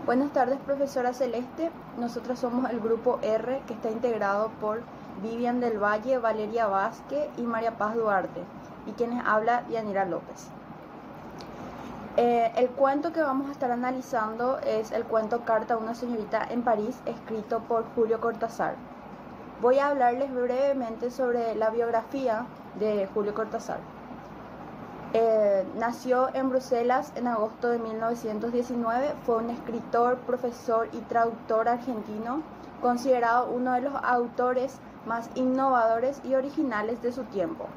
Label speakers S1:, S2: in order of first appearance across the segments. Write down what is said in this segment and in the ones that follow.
S1: Buenas tardes, profesora Celeste. Nosotros somos el grupo R, que está integrado por Vivian del Valle, Valeria Vázquez y María Paz Duarte, y quienes habla Yanira López. El cuento que vamos a estar analizando es el cuento Carta a una señorita en París, escrito por Julio Cortázar. Voy a hablarles brevemente sobre la biografía de Julio Cortázar. Nació en Bruselas en agosto de 1919, fue un escritor, profesor y traductor argentino, considerado uno de los autores más innovadores y originales de su tiempo.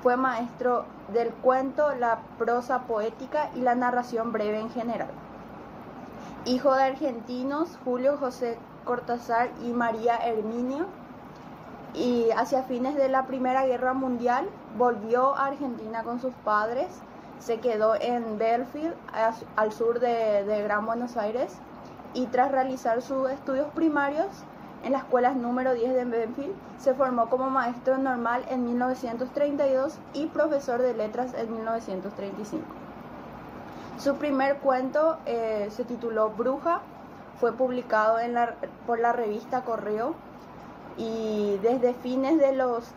S1: Fue maestro del cuento, la prosa poética y la narración breve en general. Hijo de argentinos Julio José Cortázar y María Herminia, y hacia fines de la Primera Guerra Mundial volvió a Argentina con sus padres, se quedó en Belfield, al sur de Gran Buenos Aires, y tras realizar sus estudios primarios en la escuela número 10 de Belfield, se formó como maestro normal en 1932 y profesor de letras en 1935. Su primer cuento se tituló Bruja, fue publicado por la revista Correo, y desde fines de los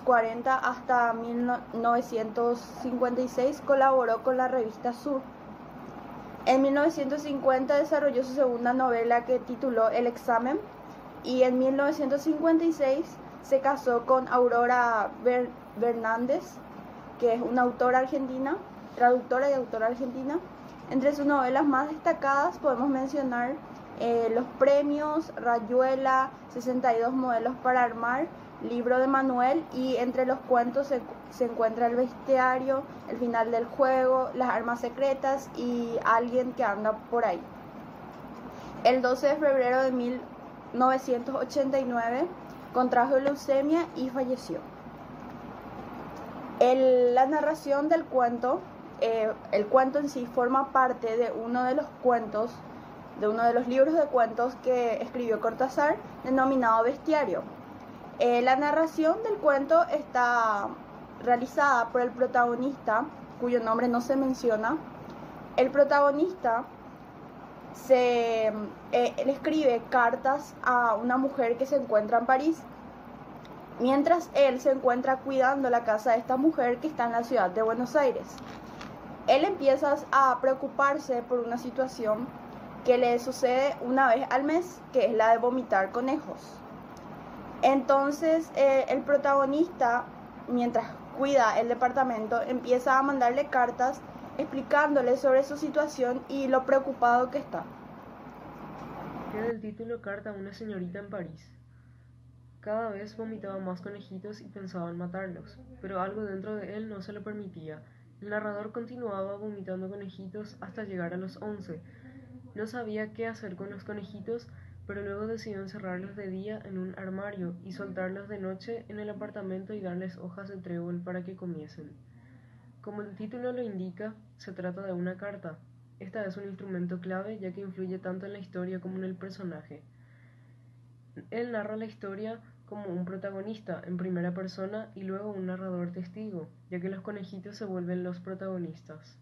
S1: 40 hasta 1956 colaboró con la revista Sur. En 1950 desarrolló su segunda novela, que tituló El examen, y en 1956 se casó con Aurora Bernández, que es una autora argentina, traductora y autora argentina. Entre sus novelas más destacadas podemos mencionar los premios Rayuela, 62 modelos para armar, Libro de Manuel, y entre los cuentos se encuentra El bestiario, El final del juego, Las armas secretas y Alguien que anda por ahí. El 12 de febrero de 1989 contrajo leucemia y falleció. La narración del cuento, el cuento en sí forma parte de uno de los libros de cuentos que escribió Cortázar, denominado Bestiario. La narración del cuento está realizada por el protagonista, cuyo nombre no se menciona. El protagonista él escribe cartas a una mujer que se encuentra en París, mientras él se encuentra cuidando la casa de esta mujer que está en la ciudad de Buenos Aires. Él empieza a preocuparse por una situación que le sucede una vez al mes, que es la de vomitar conejos. Entonces el protagonista, mientras cuida el departamento, empieza a mandarle cartas explicándole sobre su situación y lo preocupado que está.
S2: Tiene el título Carta a una señorita en París. Cada vez vomitaba más conejitos y pensaba en matarlos, pero algo dentro de él no se lo permitía. El narrador continuaba vomitando conejitos hasta llegar a los 11. No sabía qué hacer con los conejitos, pero luego decidió encerrarlos de día en un armario y soltarlos de noche en el apartamento y darles hojas de trébol para que comiesen. Como el título lo indica, se trata de una carta. Esta es un instrumento clave, ya que influye tanto en la historia como en el personaje. Él narra la historia como un protagonista en primera persona y luego un narrador testigo, ya que los conejitos se vuelven los protagonistas.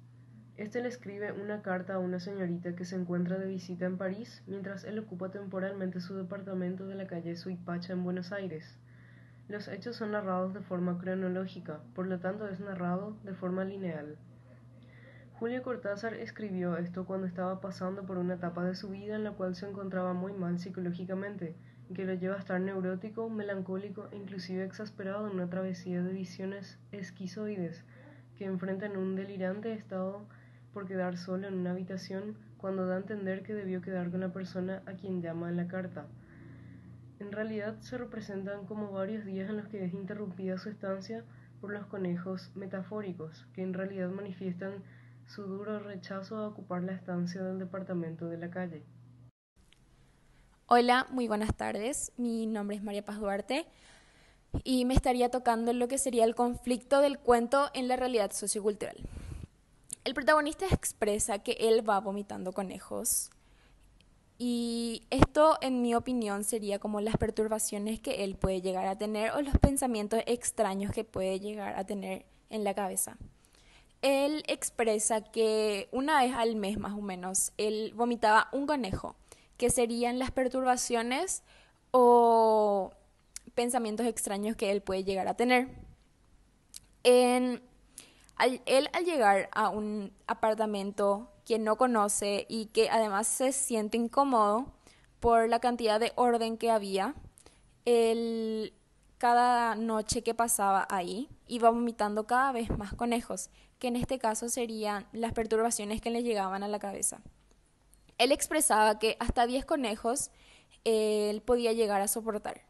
S2: Este le escribe una carta a una señorita que se encuentra de visita en París, mientras él ocupa temporalmente su departamento de la calle Suipacha en Buenos Aires. Los hechos son narrados de forma cronológica, por lo tanto es narrado de forma lineal. Julio Cortázar escribió esto cuando estaba pasando por una etapa de su vida en la cual se encontraba muy mal psicológicamente, y que lo lleva a estar neurótico, melancólico e inclusive exasperado en una travesía de visiones esquizoides que enfrentan un delirante estado por quedar solo en una habitación cuando da a entender que debió quedar con la persona a quien llama en la carta. En realidad se representan como varios días en los que es interrumpida su estancia por los conejos metafóricos, que en realidad manifiestan su duro rechazo a ocupar la estancia del departamento de la calle.
S3: Hola, muy buenas tardes. Mi nombre es María Paz Duarte y me estaría tocando lo que sería el conflicto del cuento en la realidad sociocultural. El protagonista expresa que él va vomitando conejos y esto, en mi opinión, sería como las perturbaciones que él puede llegar a tener o los pensamientos extraños que puede llegar a tener en la cabeza. él expresa que una vez al mes más o menos, él vomitaba un conejo, que serían las perturbaciones o pensamientos extraños que él puede llegar a tener. Él al llegar a un apartamento que no conoce y que además se siente incómodo por la cantidad de orden que había, él cada noche que pasaba ahí iba vomitando cada vez más conejos, que en este caso serían las perturbaciones que le llegaban a la cabeza. Él expresaba que hasta 10 conejos él podía llegar a soportar,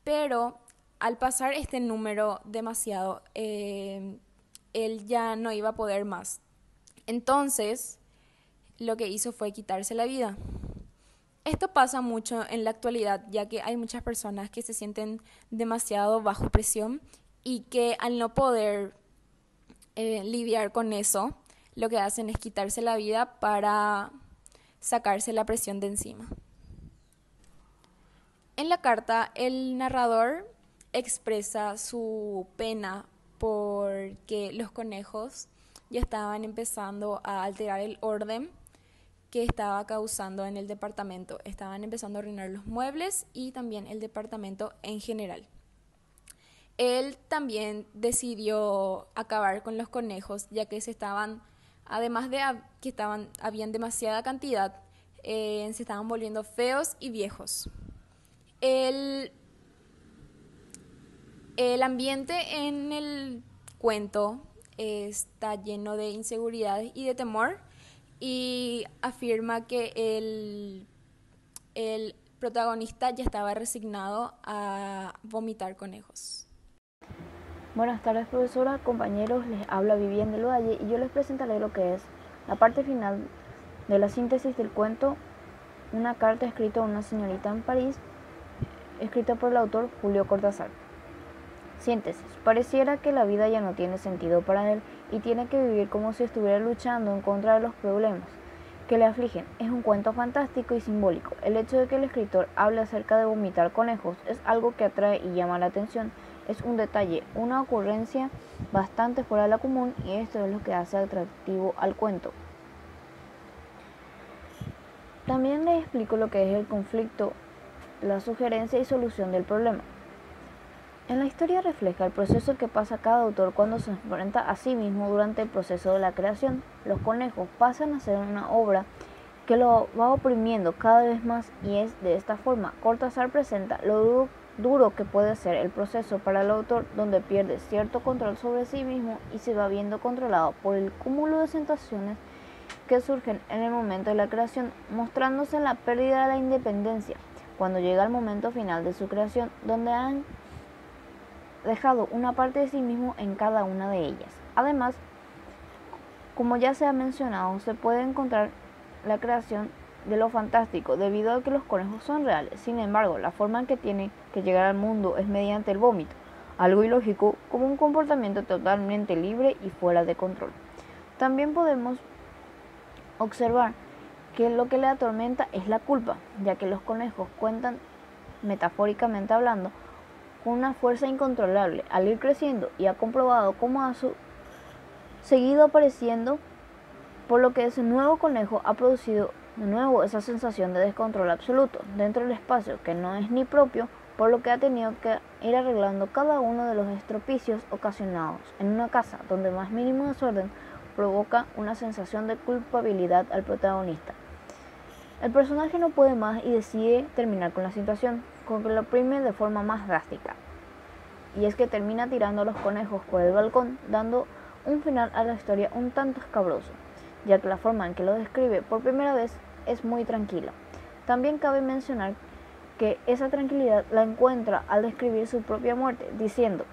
S3: pero al pasar este número demasiado, él ya no iba a poder más. Entonces, lo que hizo fue quitarse la vida. Esto pasa mucho en la actualidad, ya que hay muchas personas que se sienten demasiado bajo presión y que al no poder lidiar con eso, lo que hacen es quitarse la vida para sacarse la presión de encima. En la carta, el narrador expresa su pena porque los conejos ya estaban empezando a alterar el orden que estaba causando en el departamento. Estaban empezando a arruinar los muebles y también el departamento en general. Él también decidió acabar con los conejos, ya que además de que habían demasiada cantidad, se estaban volviendo feos y viejos. El ambiente en el cuento está lleno de inseguridad y de temor, y afirma que el protagonista ya estaba resignado a vomitar conejos.
S4: Buenas tardes, profesora, compañeros, les habla Vivian del Valle y yo les presentaré lo que es la parte final de la síntesis del cuento Una carta escrita a una señorita en París, escrita por el autor Julio Cortázar. Síntesis. Pareciera que la vida ya no tiene sentido para él y tiene que vivir como si estuviera luchando en contra de los problemas que le afligen. Es un cuento fantástico y simbólico. El hecho de que el escritor hable acerca de vomitar conejos es algo que atrae y llama la atención. Es un detalle, una ocurrencia bastante fuera de la común, y esto es lo que hace atractivo al cuento. También les explico lo que es el conflicto, la sugerencia y solución del problema. En la historia refleja el proceso que pasa cada autor cuando se enfrenta a sí mismo durante el proceso de la creación. Los conejos pasan a ser una obra que lo va oprimiendo cada vez más, y es de esta forma. Cortázar presenta lo duro que puede ser el proceso para el autor, donde pierde cierto control sobre sí mismo y se va viendo controlado por el cúmulo de sensaciones que surgen en el momento de la creación, mostrándose la pérdida de la independencia cuando llega el momento final de su creación, donde han dejado una parte de sí mismo en cada una de ellas. Además, como ya se ha mencionado, se puede encontrar la creación de lo fantástico debido a que los conejos son reales. Sin embargo, la forma en que tiene que llegar al mundo es mediante el vómito, algo ilógico, como un comportamiento totalmente libre y fuera de control. También podemos observar que lo que le atormenta es la culpa, ya que los conejos cuentan, metafóricamente hablando, con una fuerza incontrolable. Al ir creciendo, y ha comprobado cómo ha seguido apareciendo, por lo que ese nuevo conejo ha producido de nuevo esa sensación de descontrol absoluto dentro del espacio que no es ni propio, por lo que ha tenido que ir arreglando cada uno de los estropicios ocasionados en una casa donde el más mínimo desorden provoca una sensación de culpabilidad al protagonista. El personaje no puede más y decide terminar con la situación, con que lo oprime de forma más drástica, y es que termina tirando a los conejos por el balcón, dando un final a la historia un tanto escabroso, ya que la forma en que lo describe por primera vez es muy tranquila. También cabe mencionar que esa tranquilidad la encuentra al describir su propia muerte, diciendo: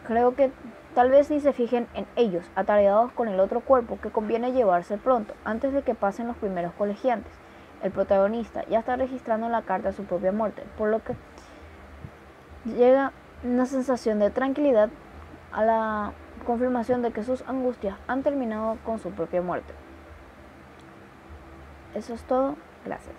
S4: creo que tal vez ni se fijen en ellos, atareados con el otro cuerpo que conviene llevarse pronto, antes de que pasen los primeros colegiantes. El protagonista ya está registrando en la carta su propia muerte, por lo que llega una sensación de tranquilidad a la confirmación de que sus angustias han terminado con su propia muerte. Eso es todo. Gracias.